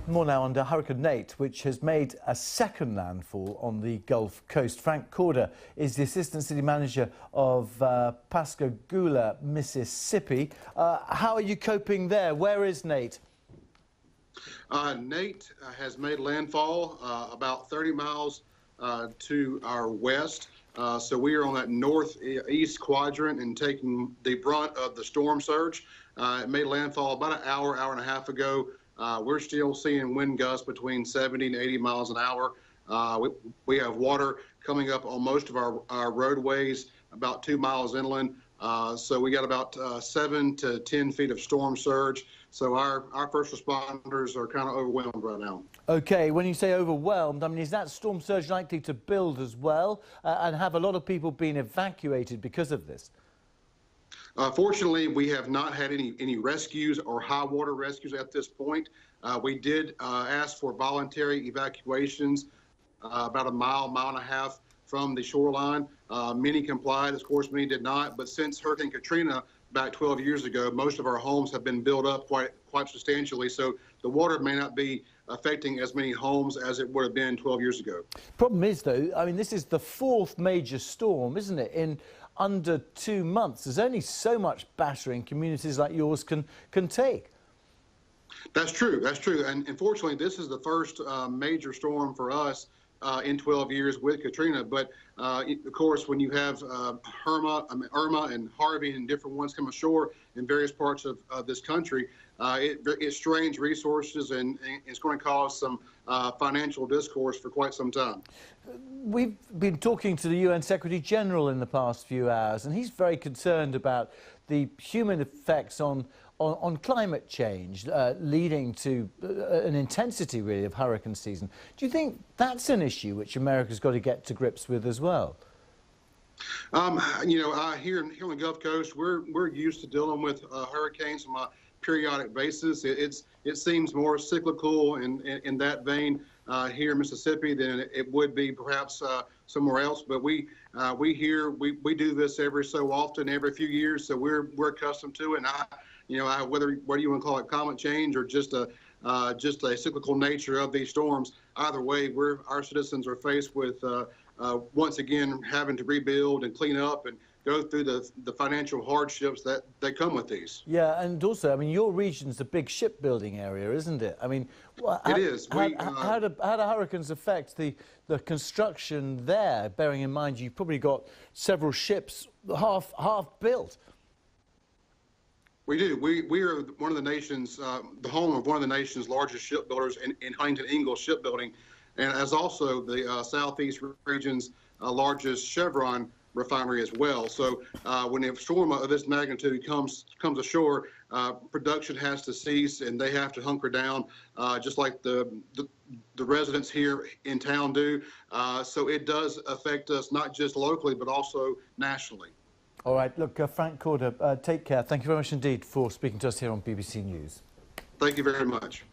More now under Hurricane Nate, which has made a second landfall on the Gulf Coast. Frank Corder is the Assistant City Manager of Pascagoula, Mississippi. How are you coping there? Where is Nate? Nate has made landfall about 30 miles to our west. So we are on that northeast quadrant and taking the brunt of the storm surge. It made landfall about an hour and a half ago. We're still seeing wind gusts between 70 and 80 miles an hour. We have water coming up on most of our roadways, about 2 miles inland. So we got about 7 to 10 feet of storm surge. So our first responders are kind of overwhelmed right now. Okay, when you say overwhelmed, I mean, is that storm surge likely to build as well? And have a lot of people been evacuated because of this? Fortunately, we have not had any rescues or high water rescues at this point. We did ask for voluntary evacuations about a mile and a half from the shoreline. Many complied, of course, many did not. But since Hurricane Katrina back 12 years ago, most of our homes have been built up quite substantially. So the water may not be affecting as many homes as it would have been 12 years ago. Problem is, though, I mean, this is the fourth major storm, isn't it, in under 2 months. There's only so much battering communities like yours can take. That's true. That's true. And unfortunately, this is the first major storm for us in 12 years with Katrina. But of course, when you have Irma and Harvey and different ones come ashore in various parts of this country, it strains resources and it's going to cause some financial discourse for quite some time. We've been talking to the UN Secretary General in the past few hours, and he's very concerned about the human effects on climate change, leading to an intensity, really, of hurricane season. Do you think that's an issue which America's got to get to grips with as well? You know, here on the Gulf Coast, we're used to dealing with hurricanes on a periodic basis. It seems more cyclical in that vein here in Mississippi than it would be perhaps somewhere else. But we do this every so often, every few years, so we're accustomed to it. And whether you want to call it climate change or just a cyclical nature of these storms, either way, our citizens are faced with once again having to rebuild and clean up and go through the financial hardships that come with these. Yeah, and also, I mean, your region's a big shipbuilding area, isn't it? I mean, it is. How do hurricanes affect the construction there? Bearing in mind you've probably got several ships half built. We do. We are one of the nation's, the home of one of the nation's largest shipbuilders in Huntington Ingalls Shipbuilding, and as also the Southeast region's largest Chevron refinery as well. So when a storm of this magnitude comes ashore, production has to cease and they have to hunker down, just like the residents here in town do. So it does affect us not just locally but also nationally. All right, look, Frank Corder, take care. Thank you very much indeed for speaking to us here on BBC News. Thank you very much.